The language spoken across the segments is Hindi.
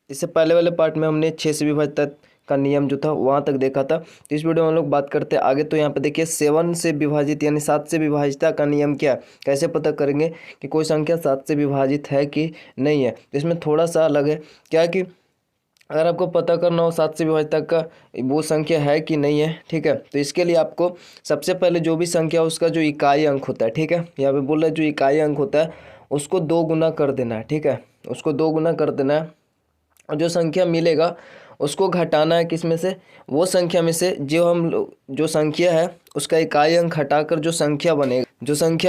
इससे पहले वाले पार्ट में हमने 6 से विभाज्यता का नियम जो था वहाँ तक देखा था। तो इस वीडियो में हम लोग बात करते हैं आगे। तो यहाँ पे देखिए 7 से विभाजित यानी 7 से विभाज्यता का नियम क्या है, कैसे पता करेंगे कि कोई संख्या 7 से विभाजित है कि नहीं है। तो इसमें थोड़ा सा अलग है, क्या कि अगर आपको पता करना हो 7 से विभाज्यता का वो संख्या है कि नहीं है, ठीक है, तो इसके लिए आपको सबसे पहले जो भी संख्या उसका जो इकाई अंक होता है, ठीक है, यहाँ पे बोल रहा है जो इकाई अंक होता है उसको 2 गुना कर देना है, ठीक है, उसको 2 गुना कर देना है और जो संख्या मिलेगा उसको घटाना है किस में से, वो संख्या में से जो हम लोग जो संख्या है उसका इकाई अंक हटाकर जो संख्या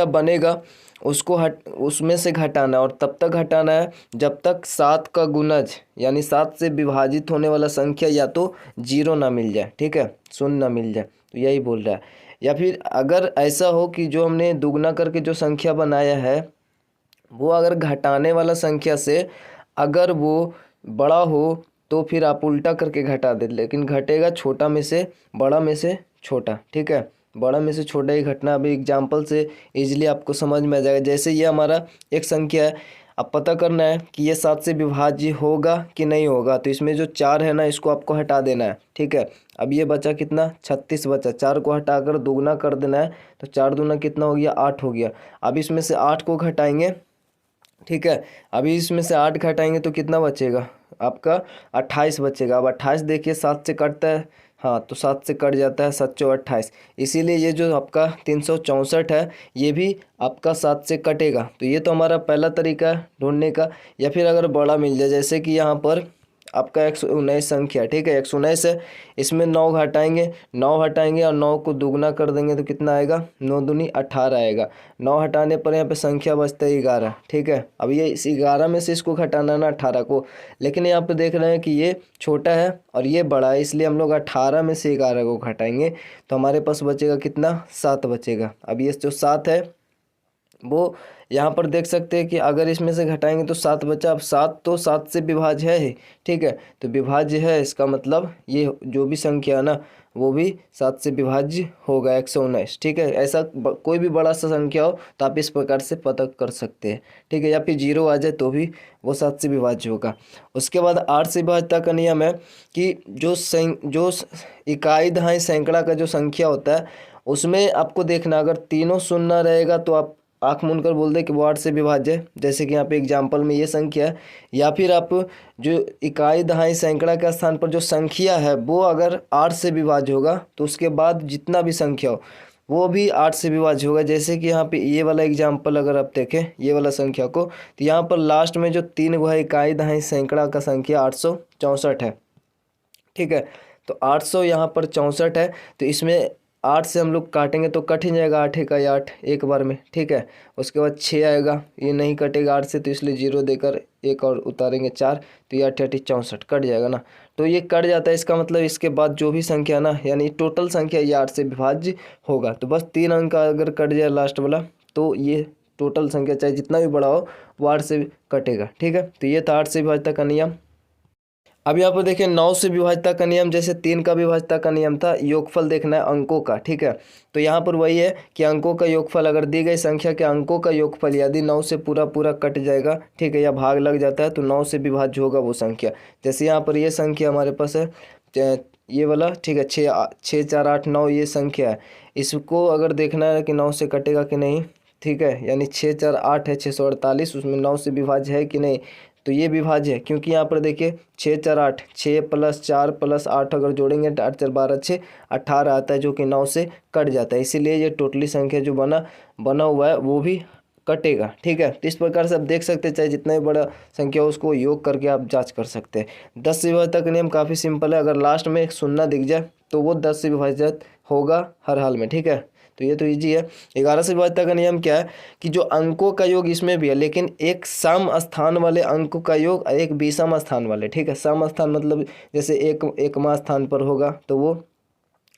बनेगा उसको उसमें से घटाना है और तब तक घटाना है जब तक 7 का गुणज यानी 7 से विभाजित होने वाला संख्या या तो 0 ना मिल जाए, ठीक है, शून्य ना मिल जाए। तो यही बोल रहा है। या फिर अगर ऐसा हो कि जो हमने दुगना करके जो संख्या बनाया है वो अगर घटाने वाला संख्या से अगर वो बड़ा हो तो फिर आप उल्टा करके घटा दे, लेकिन घटेगा छोटा में से बड़ा में से छोटा, ठीक है, बड़ा में से छोटा ही घटना। अभी एग्जाम्पल से इजीली आपको समझ में आ जाएगा। जैसे ये हमारा एक संख्या है, अब पता करना है कि ये 7 से विभाज्य होगा कि नहीं होगा। तो इसमें जो 4 है ना इसको आपको हटा देना है, ठीक है। अब ये बचा कितना, 36 बचा, 4 को हटाकर दोगुना कर देना है। तो 4 दूना कितना हो गया, 8 हो गया। अब इसमें से 8 को घटाएंगे, ठीक है, अभी इसमें से 8 घटाएंगे तो कितना बचेगा आपका, 28 बचेगा। अब 28 देखिए 7 से कटता है, हाँ, तो 7 से कट जाता है, 7 चौ 28। इसीलिए ये जो आपका 364 है ये भी आपका 7 से कटेगा। तो ये तो हमारा पहला तरीका है ढूंढने का। या फिर अगर बड़ा मिल जाए, जैसे कि यहाँ पर आपका 119 संख्या, ठीक है, 119 है, इसमें 9 घटाएंगे, 9 हटाएंगे और 9 को दुगना कर देंगे तो कितना आएगा, 9 दूनी 18 आएगा। 9 हटाने पर यहाँ पे संख्या बचता है 11, ठीक है। अब ये इस 11 में से इसको घटाना ना 18 को, लेकिन यहाँ पे देख रहे हैं कि ये छोटा है और ये बड़ा है, इसलिए हम लोग 18 में से 11 को घटाएंगे तो हमारे पास बचेगा कितना, 7 बचेगा। अब ये जो 7 है वो यहाँ पर देख सकते हैं कि अगर इसमें से घटाएंगे तो 7 बचा। अब 7 तो 7 से विभाज्य है ही, ठीक है, तो विभाज्य है इसका मतलब ये जो भी संख्या है ना वो भी 7 से विभाज्य होगा, 119, ठीक है। ऐसा कोई भी बड़ा सा संख्या हो तो आप इस प्रकार से पता कर सकते हैं, ठीक है। या फिर 0 आ जाए तो भी वो 7 से विभाज्य होगा। उसके बाद 8 से विभाज्यता का नियम है कि जो इकाई दहाई सैकड़ा का जो संख्या होता है उसमें आपको देखना अगर तीनों शून्य रहेगा तो आप आँख मूंद कर बोल दे कि वो 8 से विभाज्य है, जैसे कि यहाँ पे एग्जाम्पल में ये संख्या है। या फिर आप जो इकाई दहाई सैकड़ा के स्थान पर जो संख्या है वो अगर 8 से विभाज्य होगा तो उसके बाद जितना भी संख्या हो वो भी 8 से विभाज्य होगा। जैसे कि यहाँ पे ये वाला एग्जाम्पल अगर आप देखें ये वाला संख्या को, तो यहाँ पर लास्ट में जो 3 गो है इकाई दहाई सैकड़ा का संख्या 864 है, ठीक है। तो 800 यहाँ पर 64 है, तो इसमें 8 से हम लोग काटेंगे तो कट ही जाएगा, 8 का 8 एक बार में, ठीक है। उसके बाद 6 आएगा, ये नहीं कटेगा 8 से, तो इसलिए 0 देकर एक और उतारेंगे 4, तो ये 8 64 कट जाएगा ना। तो ये कट जाता है, इसका मतलब इसके बाद जो भी संख्या ना यानी टोटल संख्या ये 8 से विभाज्य होगा। तो बस 3 अंक का अगर कट जाए लास्ट वाला तो ये टोटल संख्या चाहे जितना भी बड़ा हो वो 8 से कटेगा, ठीक है। तो ये था 8 से विभाज्यता का नियम। अब यहाँ पर देखिए 9 से विभाज्यता का नियम, जैसे 3 का विभाज्यता का नियम था, योगफल देखना है अंकों का, ठीक है। तो यहाँ पर वही है कि अंकों का योगफल, अगर दी गई संख्या के अंकों का योगफल यदि 9 से पूरा पूरा कट जाएगा, ठीक है, या भाग लग जाता है तो 9 से विभाज्य होगा वो संख्या। जैसे यहाँ पर ये संख्या हमारे पास है ये वाला, ठीक है, 6 4 8 9 ये संख्या है। इसको अगर देखना है कि 9 से कटेगा कि नहीं, ठीक है, यानी 6 4 8 है 648, उसमें 9 से विभाज्य है कि नहीं, तो ये विभाज्य है। क्योंकि यहाँ पर देखिए 6 4 8, 6 + 4 + 8 अगर जोड़ेंगे तो 8 4 12 6 18 आता है, जो कि 9 से कट जाता है। इसीलिए ये टोटली संख्या जो बना हुआ है वो भी कटेगा, ठीक है। तो इस प्रकार से आप देख सकते हैं, चाहे जितना भी बड़ा संख्या हो उसको योग करके आप जांच कर सकते हैं। 10 से विभाज्यता का नियम काफ़ी सिंपल है, अगर लास्ट में एक शून्य दिख जाए तो वो 10 से विभाजित होगा हर हाल में, ठीक है। तो ये तो इजी है। 11 से विभाज्यता का नियम क्या है कि जो अंकों का योग इसमें भी है, लेकिन एक सम स्थान वाले अंकों का योग और एक विषम स्थान वाले, ठीक है। सम स्थान मतलब जैसे एकमा स्थान पर होगा तो वो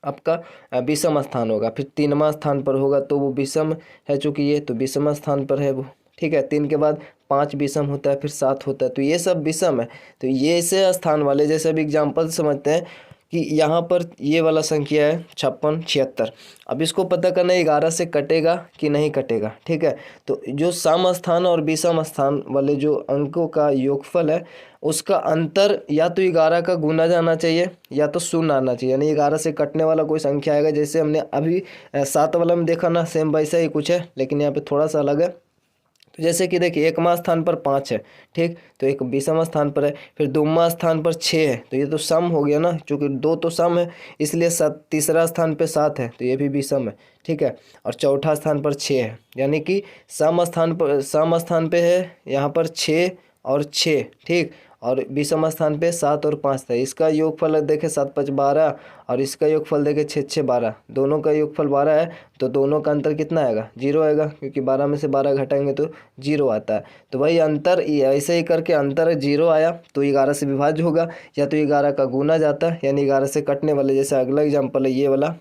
आपका विषम स्थान होगा, फिर 3वां स्थान पर होगा तो वो विषम है, चूँकि ये तो विषम स्थान पर है वो, ठीक है। 3 के बाद 5 विषम होता है, फिर 7 होता है, तो ये सब विषम है। तो ये ऐसे स्थान वाले, जैसे अभी एग्जाम्पल समझते हैं कि यहाँ पर ये वाला संख्या है 56 76। अब इसको पता करना है 11 से कटेगा कि नहीं कटेगा, ठीक है। तो जो सम स्थान और विषम स्थान वाले जो अंकों का योगफल है उसका अंतर या तो 11 का गुना जाना चाहिए या तो शून्य आना चाहिए, यानी 11 से कटने वाला कोई संख्या आएगा। जैसे हमने अभी 7 वाला में देखा ना, सेम वैसा ही कुछ है, लेकिन यहाँ पे थोड़ा सा अलग है। तो जैसे कि देखिए एकमा स्थान पर 5 है, ठीक, तो एक विषम स्थान पर है। फिर दोमा स्थान पर 6 है, तो ये तो सम हो गया ना, क्योंकि 2 तो सम है, इसलिए तीसरा स्थान पे 7 है, तो ये भी विषम है, ठीक है। और चौथा स्थान पर 6 है, यानी कि सम स्थान पे है यहाँ पर 6 और 6, ठीक। और विषम स्थान पे 7 और 5 था। इसका योगफल देखें 7 5 12, और इसका योगफल देखें 6 6 12, दोनों का योगफल 12 है, तो दोनों का अंतर कितना आएगा? 0 आएगा, क्योंकि 12 में से 12 घटाएंगे तो 0 आता है। तो वही अंतर ऐसे ही करके अंतर 0 आया तो 11 से विभाज्य होगा, या तो 11 का गुना जाता है, यानी 11 से कटने वाले। जैसे अगला एग्जाम्पल है ये वाला,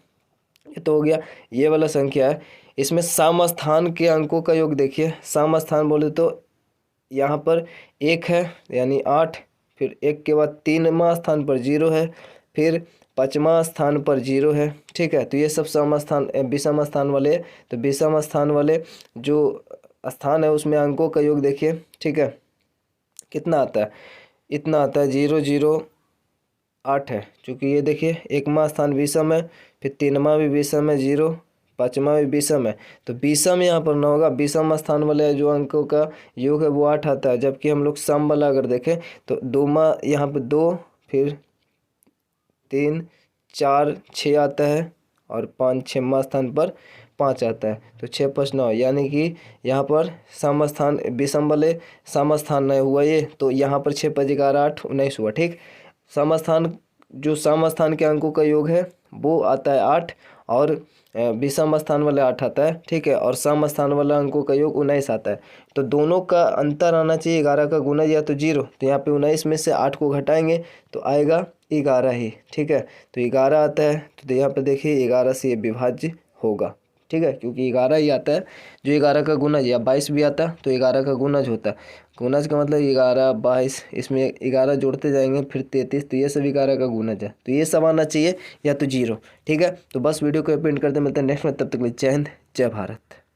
ये तो हो गया, ये वाला संख्या है। इसमें सम स्थान के अंकों का योग देखिए। सम स्थान बोले तो यहाँ पर 1 है, यानी 8, फिर 1 के बाद 3वां स्थान पर 0 है, फिर 5वां स्थान पर 0 है, ठीक है। तो ये सब सम स्थान विषम स्थान वाले हैं। तो विषम स्थान वाले जो स्थान है उसमें अंकों का योग देखिए, ठीक है, कितना आता है? इतना आता है, 0 0 8 है, क्योंकि ये देखिए एकमा स्थान विषम है, फिर 3वां भी विषम है 0, 5वां भी विषम है, तो विषम यहाँ पर ना होगा। विषम स्थान वाले जो अंकों का योग है वो 8 आता है। जबकि हम लोग सम वाला अगर देखें तो दोमा यहाँ पर 2, फिर 3 4 6 आता है, और 5 6वां स्थान पर 5 आता है, तो 6 5 9, यानी कि यहाँ पर सम स्थान विषम वाले सम स्थान नहीं हुआ ये, तो यहाँ पर 6 5 11 8 19 हुआ, ठीक। समस्थान जो समस्थान के अंकों का योग है वो आता है 8, और विषम स्थान वाले 8 आता है, ठीक है। और सम स्थान वाला अंकों का योग 19 आता है। तो दोनों का अंतर आना चाहिए 11 का गुना या तो 0। तो यहाँ पे 19 में से 8 को घटाएंगे तो आएगा 11 ही, ठीक है। तो 11 आता है, तो यहाँ पे देखिए 11 से ये विभाज्य होगा, ठीक है, क्योंकि 11 ही आता है। जो 11 का गुना, या 22 भी आता तो 11 का गुनज होता है। गुनज का मतलब 11 22, इसमें 11 जोड़ते जाएंगे, फिर 33, तो ये सब 11 का गुनज है। तो ये सब आना चाहिए या तो 0, ठीक है। तो बस वीडियो को एंड करते मिलते हैं नेक्स्ट में, तब तक के लिए जय हिंद जय भारत।